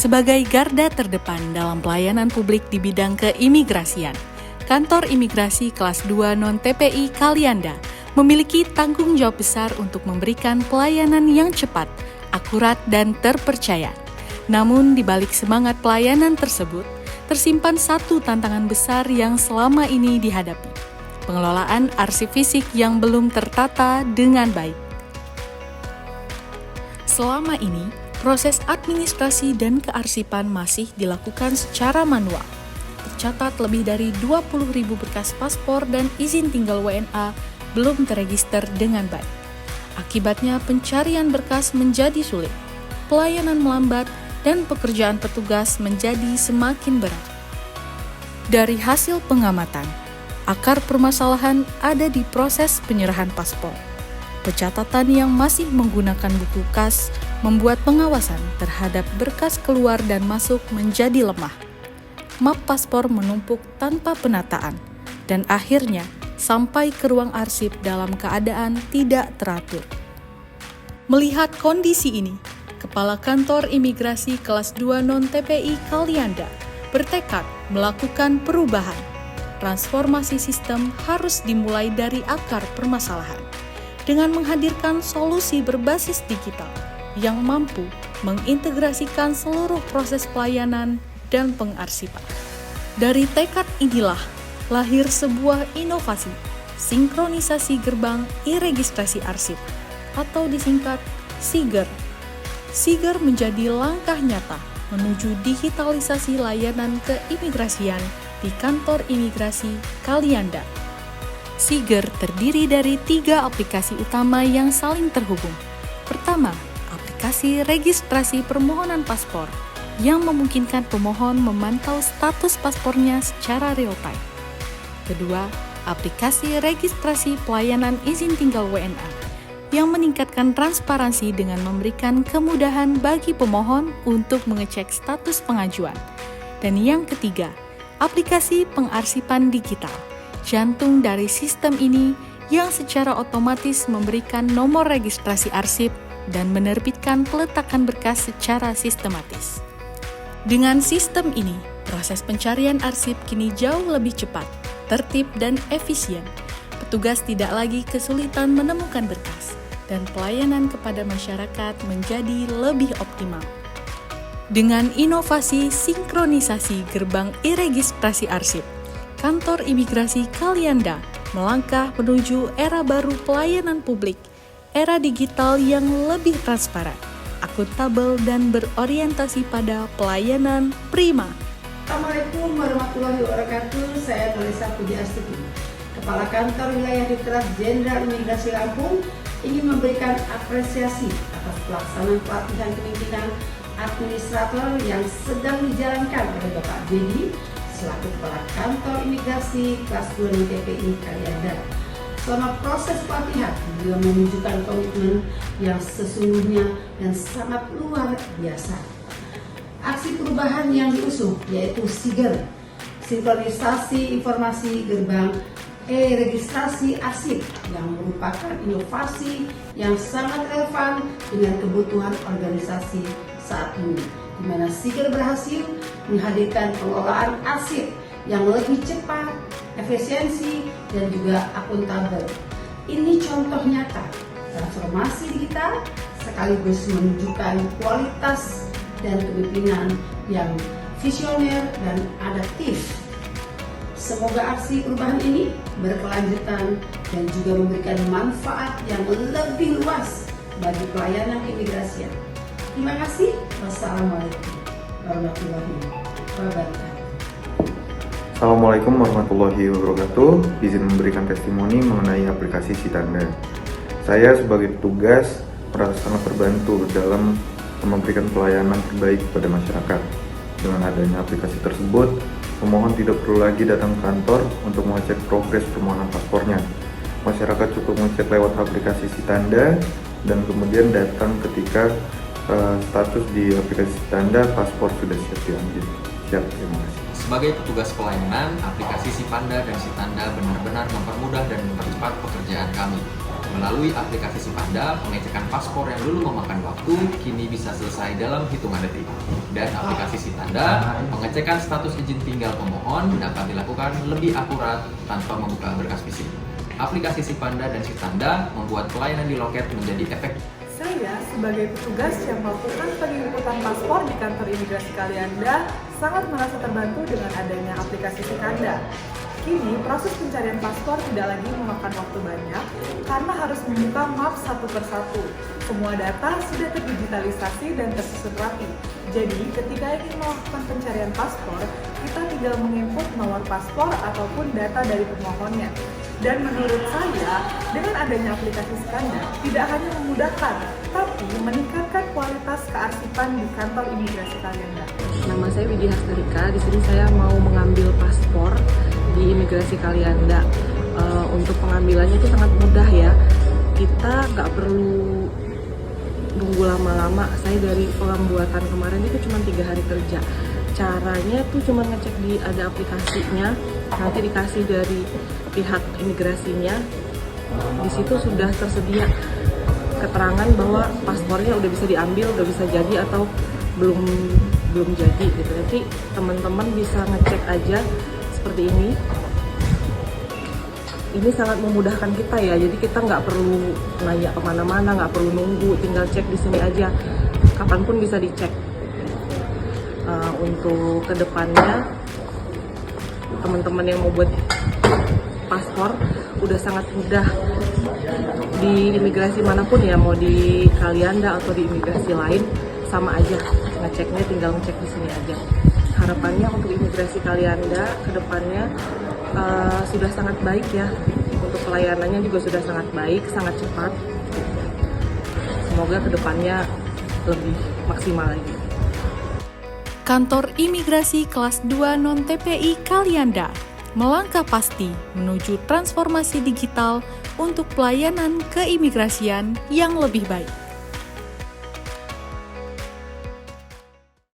Sebagai garda terdepan dalam pelayanan publik di bidang keimigrasian, Kantor Imigrasi Kelas 2 Non-TPI Kalianda memiliki tanggung jawab besar untuk memberikan pelayanan yang cepat, akurat, dan terpercaya. Namun, di balik semangat pelayanan tersebut, tersimpan satu tantangan besar yang selama ini dihadapi: pengelolaan arsip fisik yang belum tertata dengan baik. Selama ini, proses administrasi dan kearsipan masih dilakukan secara manual. Tercatat lebih dari 20.000 berkas paspor dan izin tinggal WNA belum terregister dengan baik. Akibatnya pencarian berkas menjadi sulit, pelayanan melambat, dan pekerjaan petugas menjadi semakin berat. Dari hasil pengamatan, akar permasalahan ada di proses penyerahan paspor. Pencatatan yang masih menggunakan buku kas membuat pengawasan terhadap berkas keluar dan masuk menjadi lemah. Map paspor menumpuk tanpa penataan, dan akhirnya sampai ke ruang arsip dalam keadaan tidak teratur. Melihat kondisi ini, Kepala Kantor Imigrasi Kelas 2 Non-TPI Kalianda bertekad melakukan perubahan. Transformasi sistem harus dimulai dari akar permasalahan, dengan menghadirkan solusi berbasis digital yang mampu mengintegrasikan seluruh proses pelayanan dan pengarsipan. Dari tekad inilah lahir sebuah inovasi, sinkronisasi gerbang e-registrasi arsip atau disingkat SIGER. SIGER menjadi langkah nyata menuju digitalisasi layanan keimigrasian di Kantor Imigrasi Kalianda. SIGER terdiri dari 3 aplikasi utama yang saling terhubung. Pertama, aplikasi registrasi permohonan paspor yang memungkinkan pemohon memantau status paspornya secara real-time. Kedua, aplikasi registrasi pelayanan izin tinggal WNA yang meningkatkan transparansi dengan memberikan kemudahan bagi pemohon untuk mengecek status pengajuan. Dan yang ketiga, aplikasi pengarsipan digital, jantung dari sistem ini yang secara otomatis memberikan nomor registrasi arsip dan menerbitkan peletakan berkas secara sistematis. Dengan sistem ini, proses pencarian arsip kini jauh lebih cepat, tertib, dan efisien. Petugas tidak lagi kesulitan menemukan berkas, dan pelayanan kepada masyarakat menjadi lebih optimal. Dengan inovasi sinkronisasi gerbang e-registrasi arsip, Kantor Imigrasi Kalianda melangkah menuju era baru pelayanan publik, era digital yang lebih transparan, akuntabel, dan berorientasi pada pelayanan prima. Assalamualaikum warahmatullahi wabarakatuh. Saya Melisa Pujiastuti, Kepala Kantor Wilayah Direktorat Jenderal Imigrasi Lampung, ingin memberikan apresiasi atas pelaksanaan pelatihan kepemimpinan administrator yang sedang dijalankan oleh Bapak Dedi selaku Kepala Kantor Imigrasi Kelas 2 Non-TPI Kalianda. Selama proses pelatihan, beliau menunjukkan komitmen yang sesungguhnya dan sangat luar biasa. Aksi perubahan yang diusung yaitu SIGER, sinkronisasi informasi gerbang e-registrasi arsip, yang merupakan inovasi yang sangat relevan dengan kebutuhan organisasi saat ini, di mana SIGER berhasil menghadirkan pengelolaan arsip yang lebih cepat, efisiensi, dan juga akuntabel. Ini contoh nyata transformasi digital sekaligus menunjukkan kualitas dan kepemimpinan yang visioner dan adaptif. Semoga aksi perubahan ini berkelanjutan dan juga memberikan manfaat yang lebih luas bagi pelayanan keimigrasian. Terima kasih. Wassalamualaikum warahmatullahi wabarakatuh. Assalamualaikum warahmatullahi wabarakatuh. Izin memberikan testimoni mengenai aplikasi Sitanda. Saya sebagai petugas merasa sangat terbantu dalam memberikan pelayanan terbaik kepada masyarakat. Dengan adanya aplikasi tersebut, pemohon tidak perlu lagi datang ke kantor untuk mengecek progres permohonan paspornya. Masyarakat cukup mengecek lewat aplikasi Sitanda dan kemudian datang ketika status di aplikasi Sitanda paspor sudah siap diambil. Siap, terima kasih. Sebagai petugas pelayanan, aplikasi Sipanda dan Sitanda benar-benar mempermudah dan mempercepat pekerjaan kami. Melalui aplikasi Sipanda, pengecekan paspor yang dulu memakan waktu kini bisa selesai dalam hitungan detik. Dan aplikasi Sitanda, pengecekan status izin tinggal pemohon dapat dilakukan lebih akurat tanpa membuka berkas fisik. Aplikasi Sipanda dan Sitanda membuat pelayanan di loket menjadi efektif. Saya sebagai petugas yang melakukan penginputan paspor di kantor imigrasi Kalianda sangat merasa terbantu dengan adanya aplikasi Sitanda. Kini proses pencarian paspor tidak lagi memakan waktu banyak karena harus membuka map satu persatu. Semua data sudah terdigitalisasi dan tersusun rapi. Jadi ketika ingin melakukan pencarian paspor, kita tinggal menginput nomor paspor ataupun data dari pemohonnya. Dan menurut saya, dengan adanya aplikasi Sitanda tidak hanya memudahkan, tapi meningkatkan kualitas kearsipan di kantor imigrasi Kalianda. Nama saya Widya Hastarika. Di sini saya mau mengambil paspor di imigrasi Kalianda. Untuk pengambilannya itu sangat mudah ya. Kita nggak perlu nunggu lama-lama. Saya dari pembuatan kemarin itu cuma 3 hari kerja. Caranya tuh cuma ngecek ada aplikasinya, nanti dikasih dari pihak imigrasinya. Di situ sudah tersedia keterangan bahwa paspornya udah bisa diambil, udah bisa jadi atau belum jadi gitu. Nanti teman-teman bisa ngecek aja seperti ini. Ini sangat memudahkan kita ya, jadi kita nggak perlu nanya kemana-mana, nggak perlu nunggu, tinggal cek di sini aja, kapanpun bisa dicek. Untuk kedepannya, teman-teman yang mau buat paspor udah sangat mudah di imigrasi manapun ya, mau di Kalianda atau di imigrasi lain sama aja, ngeceknya tinggal ngecek di sini aja. Harapannya untuk imigrasi Kalianda kedepannya sudah sangat baik ya, untuk pelayanannya juga sudah sangat baik, sangat cepat. Semoga kedepannya lebih maksimal lagi. Kantor Imigrasi Kelas 2 Non-TPI Kalianda melangkah pasti menuju transformasi digital untuk pelayanan keimigrasian yang lebih baik.